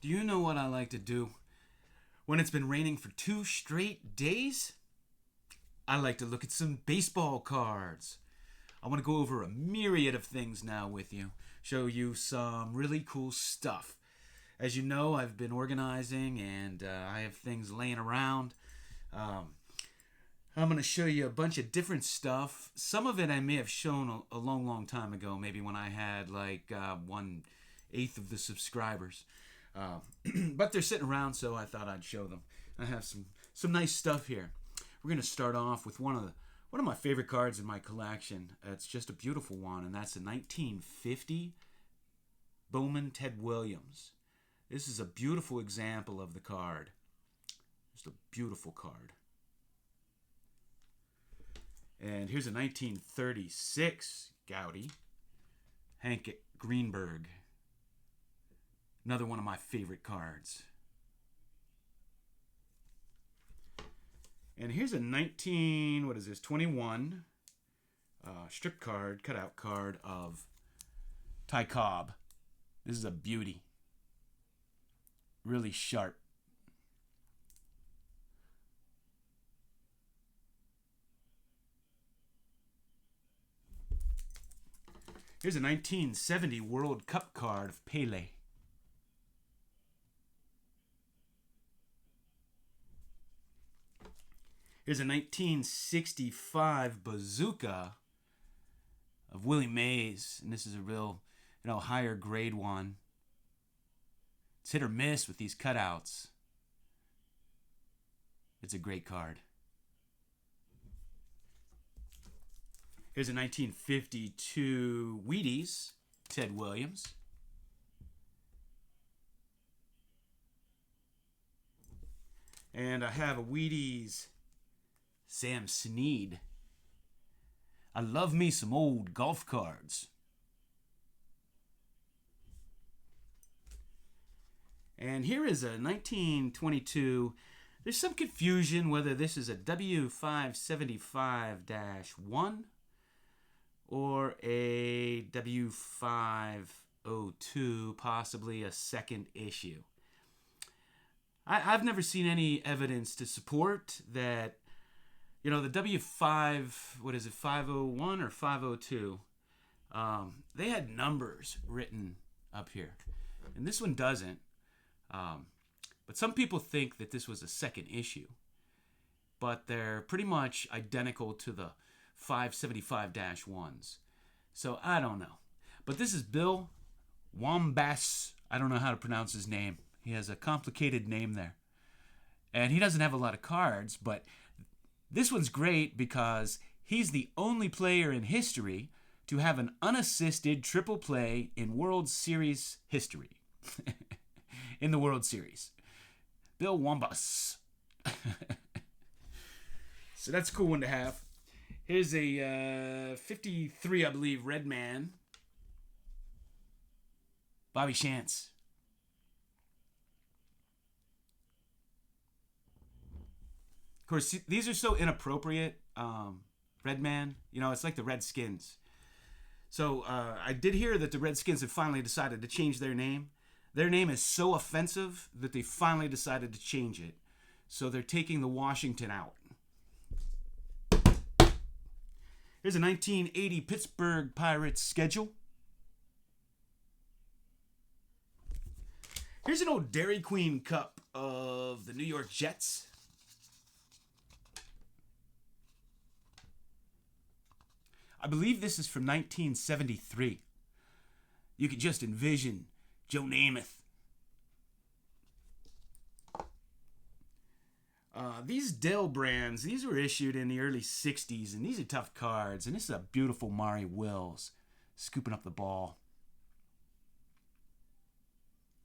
Do you know what I like to do when it's been raining for 2 straight days? I like to look at some baseball cards. I want to go over a myriad of things now with you, show you some really cool stuff. As you know, I've been organizing and I have things laying around. Um, I'm going to show you a bunch of different stuff. Some of it I may have shown a long, long time ago, maybe when I had like 1/8 of the subscribers. Uh, but they're sitting around, so I thought I'd show them. I have some nice stuff here. We're going to start off with one of my favorite cards in my collection. It's just a beautiful one, and that's a 1950 Bowman Ted Williams. This is a beautiful example of the card. Just a beautiful card. And here's a 1936 Gowdy Hank Greenberg. Another one of my favorite cards. And here's a 21 strip card, cutout card of Ty Cobb. This is a beauty. Really sharp. Here's a 1970 World Cup card of Pele. Here's a 1965 Bazooka of Willie Mays, and this is a real, higher grade one. It's hit or miss with these cutouts. It's a great card. Here's a 1952 Wheaties, Ted Williams. And I have a Wheaties Sam Snead. I love me some old golf cards. And here is a 1922. There's some confusion whether this is a W575-1 or a W502, possibly a second issue. I've never seen any evidence to support that, the W5, 501 or 502, they had numbers written up here. And this one doesn't. But some people think that this was a second issue. But they're pretty much identical to the 575-1s. So I don't know. But this is Bill Wambas. I don't know how to pronounce his name. He has a complicated name there. And he doesn't have a lot of cards, but this one's great because he's the only player in history to have an unassisted triple play in World Series history. In the World Series. Bill Wambas. So that's a cool one to have. Here's a 53, I believe, Red Man. Bobby Shantz. Of course, these are so inappropriate. Red Man, it's like the Redskins. So I did hear that the Redskins have finally decided to change their name. Their name is so offensive that they finally decided to change it. So they're taking the Washington out. Here's a 1980 Pittsburgh Pirates schedule. Here's an old Dairy Queen cup of the New York Jets. I believe this is from 1973. You could just envision Joe Namath. These Dell brands, these were issued in the early 60s, and these are tough cards. And this is a beautiful Maury Wills scooping up the ball.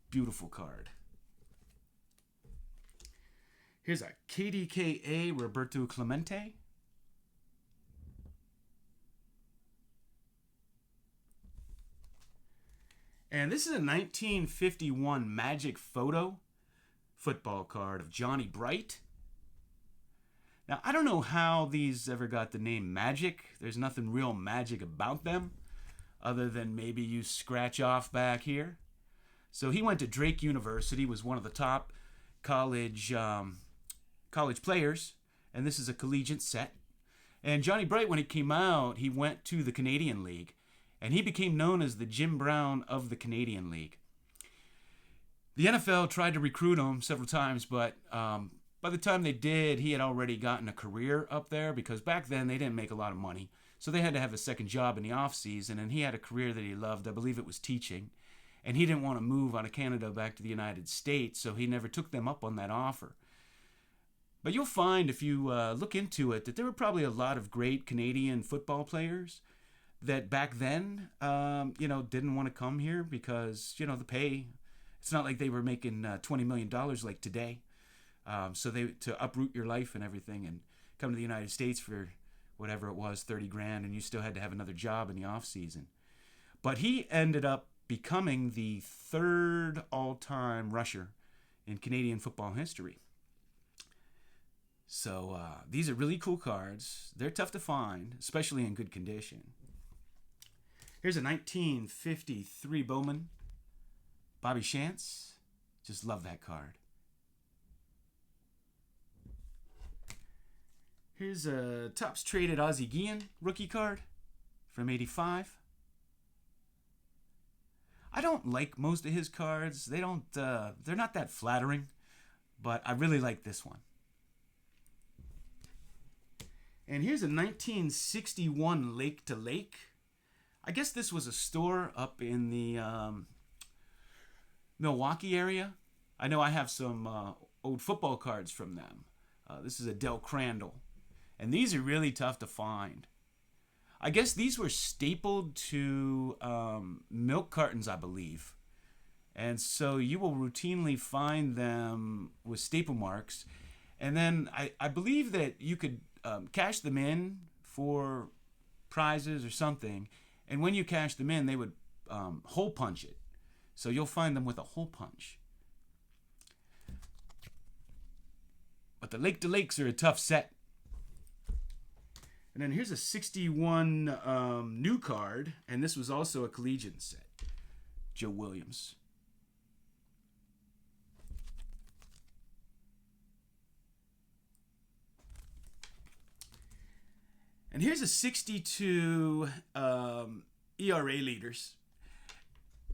Beautiful card. Here's a KDKA Roberto Clemente. And this is a 1951 Magic Photo football card of Johnny Brite. Now, I don't know how these ever got the name Magic. There's nothing real magic about them, other than maybe you scratch off back here. So he went to Drake University, was one of the top college college players, and this is a collegiate set. And Johnny Brite, when he came out, he went to the Canadian League, and he became known as the Jim Brown of the Canadian League. The NFL tried to recruit him several times, but by the time they did, he had already gotten a career up there, because back then they didn't make a lot of money. So they had to have a second job in the off season, and he had a career that he loved. I believe it was teaching. And he didn't want to move out of Canada back to the United States, so he never took them up on that offer. But you'll find, if you look into it, that there were probably a lot of great Canadian football players that back then, didn't want to come here because, the pay. It's not like they were making $20 million like today. So to uproot your life and everything and come to the United States for whatever it was, 30 grand, and you still had to have another job in the off season. But he ended up becoming the third all-time rusher in Canadian football history. So these are really cool cards. They're tough to find, especially in good condition. Here's a 1953 Bowman, Bobby Shantz. Just love that card. Here's a Topps Traded Ozzie Guillen rookie card from '85. I don't like most of his cards. They're not that flattering, but I really like this one. And here's a 1961 Lake to Lake. I guess this was a store up in the Milwaukee area. I know I have some old football cards from them. This is a Del Crandall. And these are really tough to find. I guess these were stapled to milk cartons, I believe. And so you will routinely find them with staple marks. And then I believe that you could cash them in for prizes or something. And when you cash them in, they would hole punch it. So you'll find them with a hole punch. But the Lake to Lakes are a tough set. And then here's a 61 new card, and this was also a collegiate set. Joe Williams. And here's a 62 ERA leaders.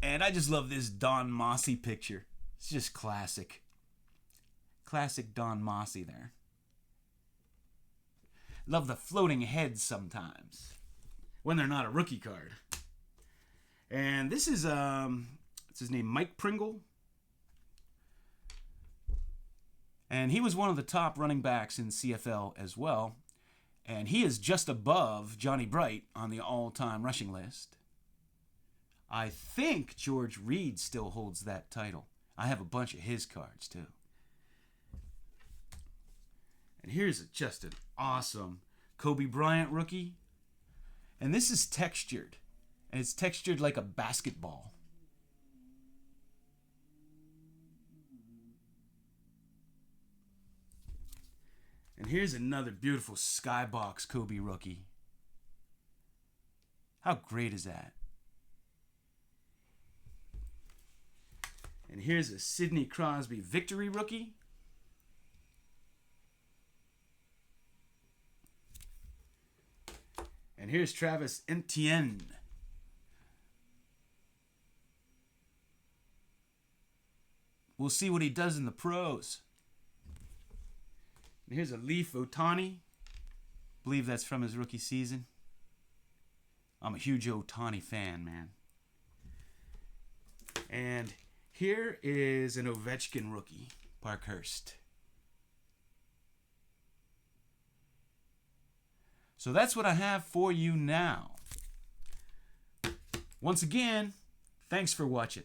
And I just love this Don Mossy picture. It's just classic. Classic Don Mossy there. Love the floating heads sometimes when they're not a rookie card. And this is what's his name, Mike Pringle. And he was one of the top running backs in CFL as well. And he is just above Johnny Brite on the all-time rushing list. I think George Reed still holds that title. I have a bunch of his cards too. And here's just an awesome Kobe Bryant rookie. And this is textured. And it's textured like a basketball. And here's another beautiful Skybox Kobe rookie. How great is that? And here's a Sidney Crosby Victory rookie. And here's Travis Etienne. We'll see what he does in the pros. And here's a Leaf Ohtani. I believe that's from his rookie season. I'm a huge Ohtani fan, man. And here is an Ovechkin rookie, Parkhurst. So that's what I have for you now. Once again, thanks for watching.